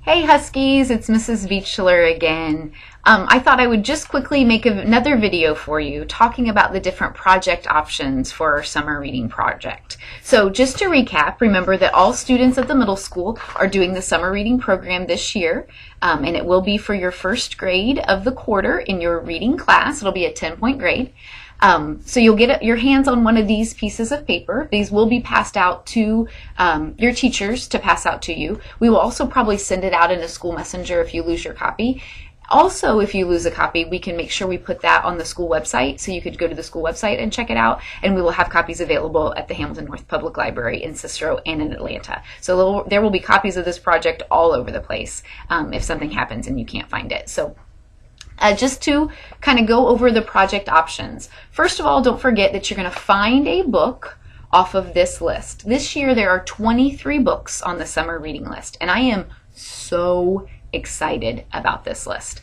Hey Huskies, it's Mrs. Beechler again. I thought I would just quickly make another video for you talking about the different project options for our summer reading project. So just to recap, remember that all students at the middle school are doing the summer reading program this year, and it will be for your first grade of the quarter in your reading class. It'll be a 10-point grade. So you'll get your hands on one of these pieces of paper. These will be passed out to your teachers to pass out to you. We will also probably send it out in a school messenger if you lose your copy. Also, if you lose a copy, we can make sure we put that on the school website, so you could go to the school website and check it out, and we will have copies available at the Hamilton North Public Library in Cicero and in Atlanta. So there will be copies of this project all over the place if something happens and you can't find it. So just to kind of go over the project options. First of all, don't forget that you're going to find a book off of this list. This year there are 23 books on the summer reading list, and I am so excited about this list.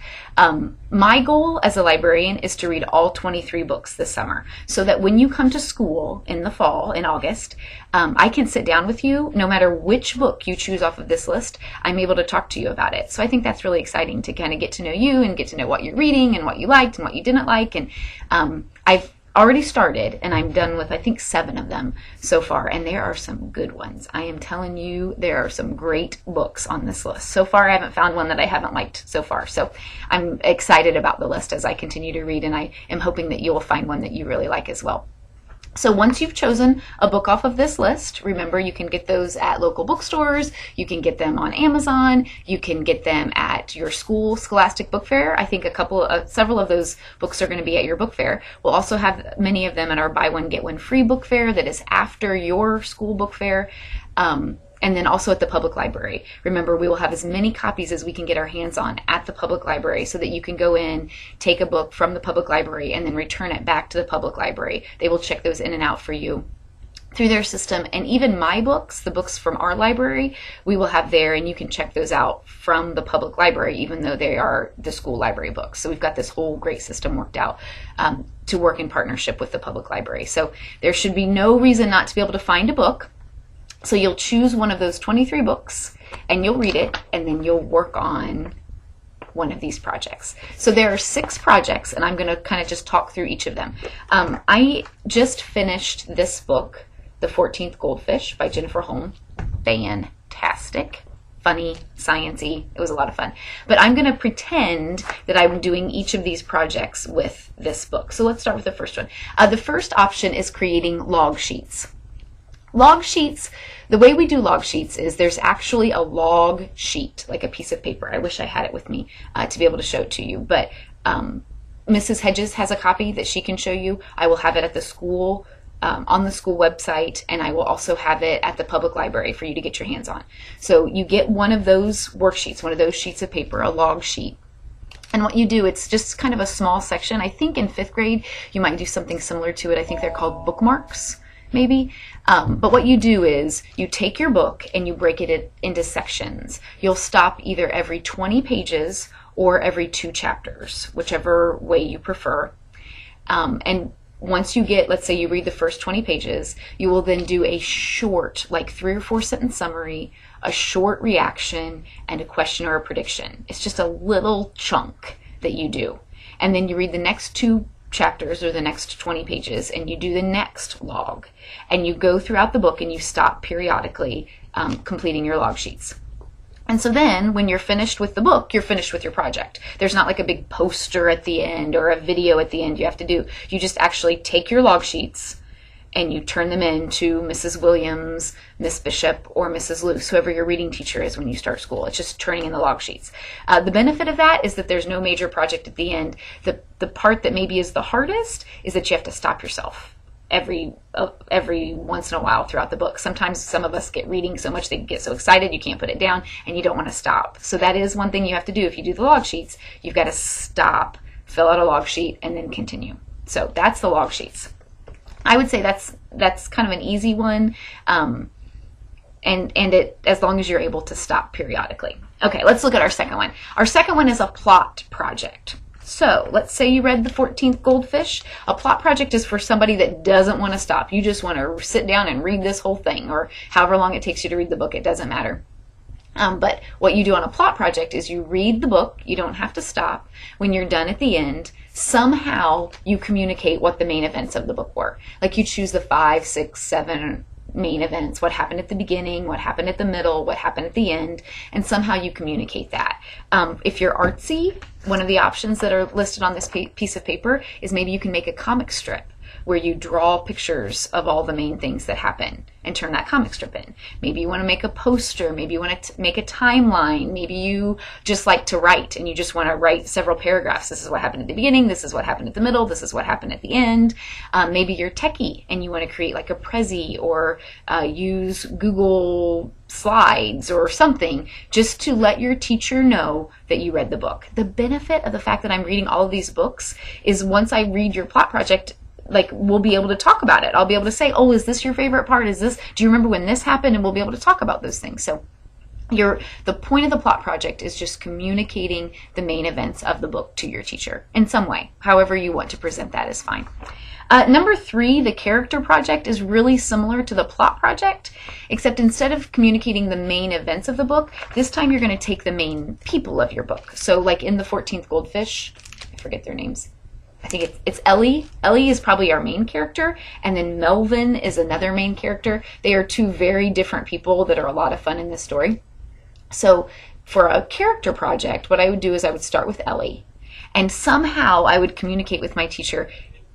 My goal as a librarian is to read all 23 books this summer, so that when you come to school in the fall, in August, I can sit down with you. No matter which book you choose off of this list, I'm able to talk to you about it. So I think that's really exciting to kind of get to know you and get to know what you're reading and what you liked and what you didn't like. And I've already started, and I'm done with I think 7 of them so far, and there are some good ones. I am telling you, there are some great books on this list. So far I haven't found one that I haven't liked so far, so I'm excited about the list as I continue to read, and I am hoping that you will find one that you really like as well. So once you've chosen a book off of this list, remember you can get those at local bookstores, you can get them on Amazon, you can get them at your school Scholastic Book Fair. I think several of those books are going to be at your book fair. We'll also have many of them at our buy one get one free book fair that is after your school book fair. And then also at the public library. Remember, we will have as many copies as we can get our hands on at the public library, so that you can go in, take a book from the public library, and then return it back to the public library. They will check those in and out for you through their system. And even my books, the books from our library, we will have there, and you can check those out from the public library, even though they are the school library books. So we've got this whole great system worked out to work in partnership with the public library. So there should be no reason not to be able to find a book. So you'll choose one of those 23 books and you'll read it, and then you'll work on one of these projects. So there are 6 projects, and I'm going to kind of just talk through each of them. I just finished this book, The 14th Goldfish by Jennifer Holm. Fantastic. Funny, sciencey. It was a lot of fun. But I'm going to pretend that I'm doing each of these projects with this book. So let's start with the first one. The first option is creating log sheets. Log sheets, the way we do log sheets is there's actually a log sheet, like a piece of paper. I wish I had it with me to be able to show it to you, but Mrs. Hedges has a copy that she can show you. I will have it at the school, on the school website, and I will also have it at the public library for you to get your hands on. So you get one of those worksheets, one of those sheets of paper, a log sheet. And what you do, it's just kind of a small section. I think in 5th grade you might do something similar to it. I think they're called bookmarks, maybe. But what you do is you take your book and you break it into sections. You'll stop either every 20 pages or every 2 chapters, whichever way you prefer. And once you get, let's say you read the first 20 pages, you will then do a short, like 3 or 4 sentence summary, a short reaction, and a question or a prediction. It's just a little chunk that you do. And then you read the next 2 chapters or the next 20 pages, and you do the next log, and you go throughout the book and you stop periodically completing your log sheets. And so then when you're finished with the book, you're finished with your project. There's not like a big poster at the end or a video at the end you have to do. You just actually take your log sheets and you turn them in to Mrs. Williams, Miss Bishop, or Mrs. Luce, whoever your reading teacher is when you start school. It's just turning in the log sheets. The benefit of that is that there's no major project at the end. The part that maybe is the hardest is that you have to stop yourself every once in a while throughout the book. Sometimes some of us get reading so much they get so excited you can't put it down, and you don't want to stop. So that is one thing you have to do if you do the log sheets. You've got to stop, fill out a log sheet, and then continue. So that's the log sheets. I would say that's kind of an easy one, and it, as long as you're able to stop periodically. Okay, let's look at our second one. Our second one is a plot project. So let's say you read The 14th Goldfish. A plot project is for somebody that doesn't want to stop. You just want to sit down and read this whole thing, or however long it takes you to read the book. It doesn't matter. But what you do on a plot project is you read the book. You don't have to stop. When you're done at the end, somehow you communicate what the main events of the book were. Like you choose the 5, 6, 7 main events, what happened at the beginning, what happened at the middle, what happened at the end, and somehow you communicate that. If you're artsy, one of the options that are listed on this piece of paper is maybe you can make a comic strip where you draw pictures of all the main things that happen and turn that comic strip in. Maybe you want to make a poster, maybe you want to make a timeline, maybe you just like to write and you just want to write several paragraphs. This is what happened at the beginning, this is what happened at the middle, this is what happened at the end. Maybe you're techie and you want to create like a Prezi or use Google Slides or something just to let your teacher know that you read the book. The benefit of the fact that I'm reading all of these books is once I read your plot project, like we'll be able to talk about it. I'll be able to say, oh, is this your favorite part? Do you remember when this happened? And we'll be able to talk about those things. So the point of the plot project is just communicating the main events of the book to your teacher in some way. However you want to present that is fine. Number 3, the character project, is really similar to the plot project, except instead of communicating the main events of the book, this time you're going to take the main people of your book. So like in the 14th Goldfish, I forget their names. I think it's Ellie. Ellie is probably our main character, and then Melvin is another main character. They are 2 very different people that are a lot of fun in this story. So for a character project, what I would do is I would start with Ellie, and somehow I would communicate with my teacher.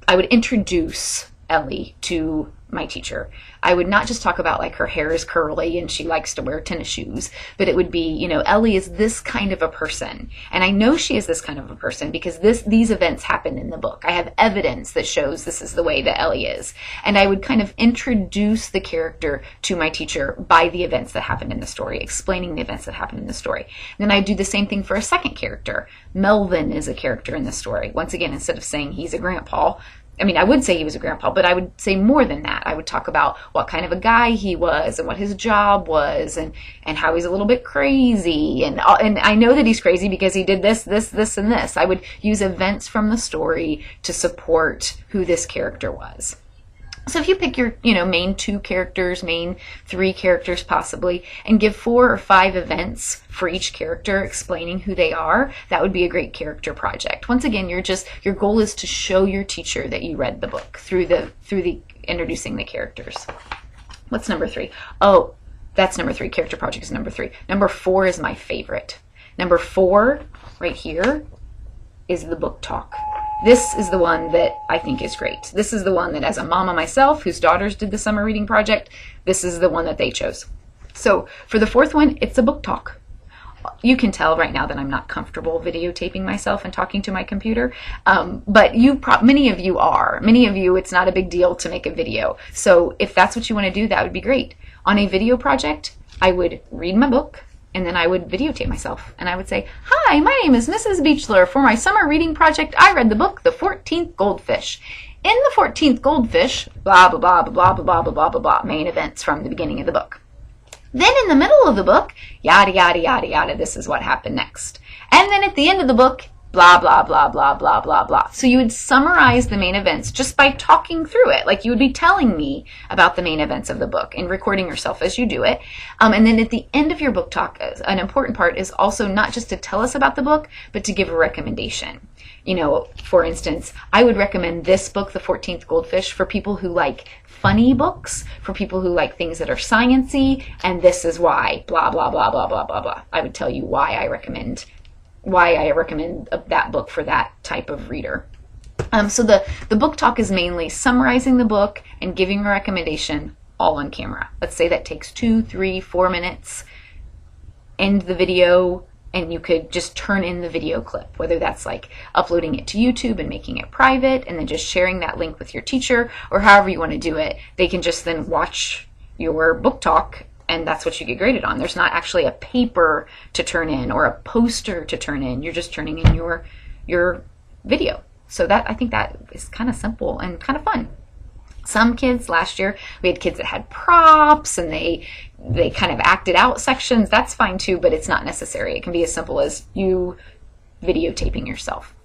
I would introduce Ellie to my teacher. I would not just talk about like her hair is curly and she likes to wear tennis shoes, but it would be, you know, Ellie is this kind of a person. And I know she is this kind of a person because these events happen in the book. I have evidence that shows this is the way that Ellie is. And I would kind of introduce the character to my teacher by the events that happened in the story, explaining the events that happened in the story. And then I do the same thing for a second character. Melvin is a character in the story. Once again, instead of saying he's a grandpa, I mean, I would say he was a grandpa, but I would say more than that. I would talk about what kind of a guy he was and what his job was and how he's a little bit crazy. And I know that he's crazy because he did this, and this. I would use events from the story to support who this character was. So if you pick your, main 2 characters, main 3 characters possibly, and give 4 or 5 events for each character explaining who they are, that would be a great character project. Once again, your goal is to show your teacher that you read the book through the introducing the characters. What's number 3? Oh, that's number 3. Character project is number 3. Number 4 is my favorite. Number 4, right here, is the book talk. This is the one that I think is great. This is the one that, as a mama myself, whose daughters did the summer reading project, this is the one that they chose. So for the 4th one, it's a book talk. You can tell right now that I'm not comfortable videotaping myself and talking to my computer, but many of you are. Many of you, it's not a big deal to make a video. So if that's what you want to do, that would be great. On a video project, I would read my book, and then I would videotape myself. And I would say, hi, my name is Mrs. Beechler. For my summer reading project, I read the book, The 14th Goldfish. In the 14th Goldfish, blah, blah, blah, blah, blah, blah, blah, blah, blah, blah, main events from the beginning of the book. Then in the middle of the book, yada, yada, yada, yada, this is what happened next. And then at the end of the book, blah, blah, blah, blah, blah, blah, blah. So you would summarize the main events just by talking through it. Like you would be telling me about the main events of the book and recording yourself as you do it. And then at the end of your book talk, an important part is also not just to tell us about the book, but to give a recommendation. For instance, I would recommend this book, The 14th Goldfish, for people who like funny books, for people who like things that are sciencey, and this is why, blah, blah, blah, blah, blah, blah, blah. I would tell you why I recommend that book for that type of reader. So the book talk is mainly summarizing the book and giving a recommendation all on camera. Let's say that takes 2, 3, 4 minutes. End the video, and you could just turn in the video clip, whether that's like uploading it to YouTube and making it private and then just sharing that link with your teacher, or however you want to do it. They can just then watch your book talk, and that's what you get graded on. There's not actually a paper to turn in or a poster to turn in. You're just turning in your video. So I think that is kind of simple and kind of fun. Some kids, last year, we had kids that had props and they kind of acted out sections. That's fine too, but it's not necessary. It can be as simple as you videotaping yourself.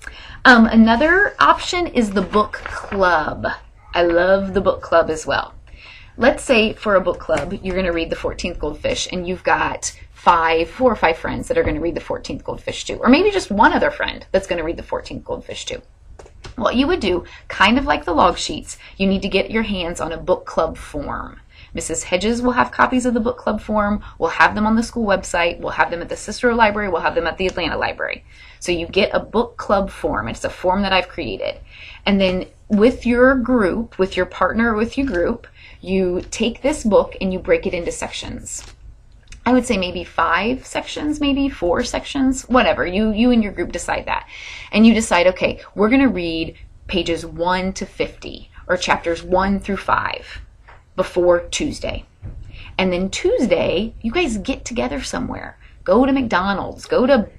Another option is the book club. I love the book club as well. let's say for a book club, you're going to read The 14th Goldfish, and you've got 4 or 5 friends that are going to read The 14th Goldfish too. Or maybe just one other friend that's going to read The 14th Goldfish too. What you would do, kind of like the log sheets, you need to get your hands on a book club form. Mrs. Hedges will have copies of the book club form. We'll have them on the school website. We'll have them at the Cicero Library. We'll have them at the Atlanta Library. So you get a book club form. It's a form that I've created. And then with your group, with your partner, with your group, you take this book and you break it into sections. I would say maybe 5 sections, maybe 4 sections, whatever. You and your group decide that. And you decide, okay, we're going to read pages 1 to 50 or chapters 1 through 5 before Tuesday. And then Tuesday, you guys get together somewhere. Go to McDonald's, go to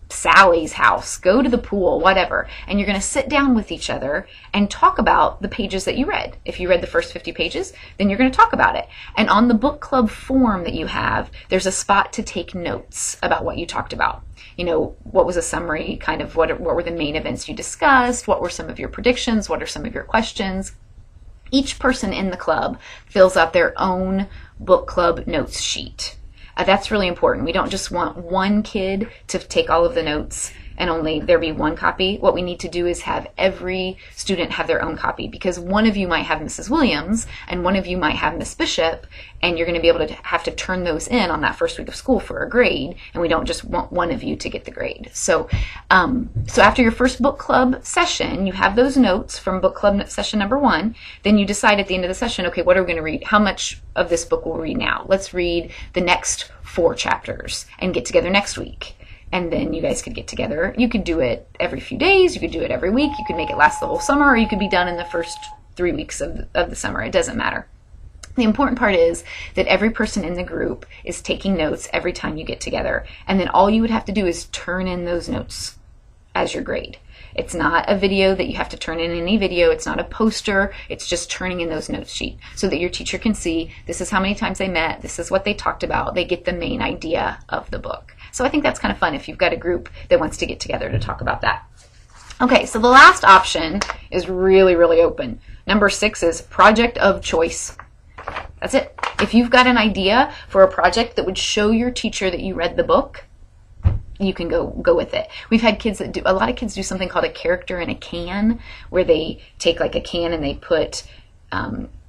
Sally's house, go to the pool, whatever. And you're going to sit down with each other and talk about the pages that you read. If you read the first 50 pages, then you're going to talk about it. And on the book club form that you have, there's a spot to take notes about what you talked about. You know, what was a summary, kind of what were the main events you discussed, what were some of your predictions, what are some of your questions. Each person in the club fills out their own book club notes sheet. That's really important. We don't just want one kid to take all of the notes and only there be one copy. What we need to do is have every student have their own copy, because one of you might have Mrs. Williams and one of you might have Miss Bishop, and you're going to be able to have to turn those in on that first week of school for a grade, and we don't just want one of you to get the grade. So after your first book club session, you have those notes from book club session number 1. Then you decide at the end of the session, okay, what are we going to read? How much of this book will we read now? Let's read the next 4 chapters and get together next week. And then you guys could get together. You could do it every few days. You could do it every week. You could make it last the whole summer, or you could be done in the first 3 weeks of the summer. It doesn't matter. The important part is that every person in the group is taking notes every time you get together. And then all you would have to do is turn in those notes as your grade. It's not a video that you have to turn in any video. It's not a poster. It's just turning in those notes sheet so that your teacher can see this is how many times they met. This is what they talked about. They get the main idea of the book. So I think that's kind of fun if you've got a group that wants to get together to talk about that. Okay, so the last option is really, really open. Number 6 is project of choice. That's it. If you've got an idea for a project that would show your teacher that you read the book, you can go with it. We've had kids that a lot of kids do something called a character in a can, where they take like a can and they put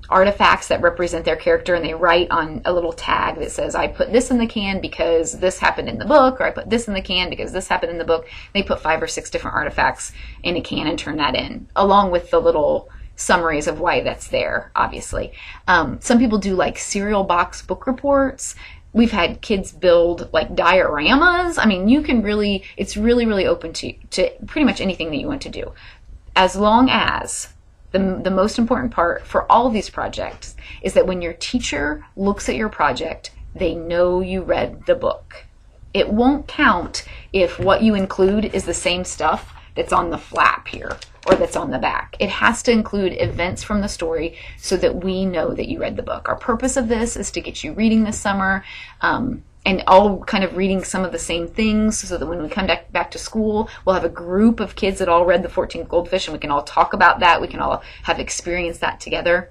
artifacts that represent their character, and they write on a little tag that says, I put this in the can because this happened in the book, or I put this in the can because this happened in the book. They put 5 or 6 different artifacts in a can and turn that in, along with the little summaries of why that's there, obviously. Some people do like cereal box book reports. We've had kids build like dioramas. I mean, you can really, it's really, really open to pretty much anything that you want to do. As long as the most important part for all of these projects is that when your teacher looks at your project, they know you read the book. It won't count if what you include is the same stuff that's on the flap here or that's on the back. It has to include events from the story so that we know that you read the book. Our purpose of this is to get you reading this summer, and all kind of reading some of the same things, so that when we come back to school, we'll have a group of kids that all read The 14th Goldfish, and we can all talk about that. We can all have experienced that together.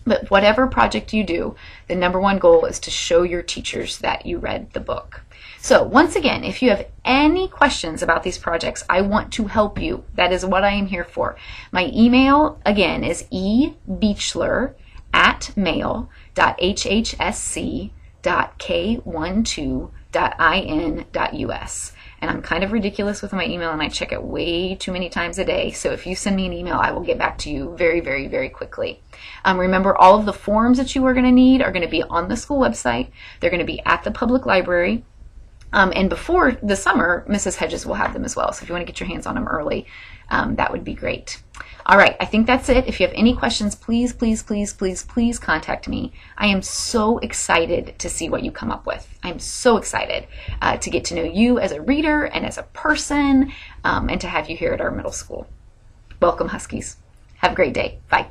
But whatever project you do, the number 1 goal is to show your teachers that you read the book. So once again, if you have any questions about these projects, I want to help you. That is what I am here for. My email, again, is ebeachler@mail.hhsc.k12.in.us. And I'm kind of ridiculous with my email, and I check it way too many times a day. So if you send me an email, I will get back to you very, very, very quickly. Remember, all of the forms that you are going to need are going to be on the school website. They're going to be at the public library. And before the summer, Mrs. Hedges will have them as well. So if you want to get your hands on them early, that would be great. All right, I think that's it. If you have any questions, please, please, please, please, please contact me. I am so excited to see what you come up with. I'm so excited to get to know you as a reader and as a person, and to have you here at our middle school. Welcome, Huskies. Have a great day. Bye.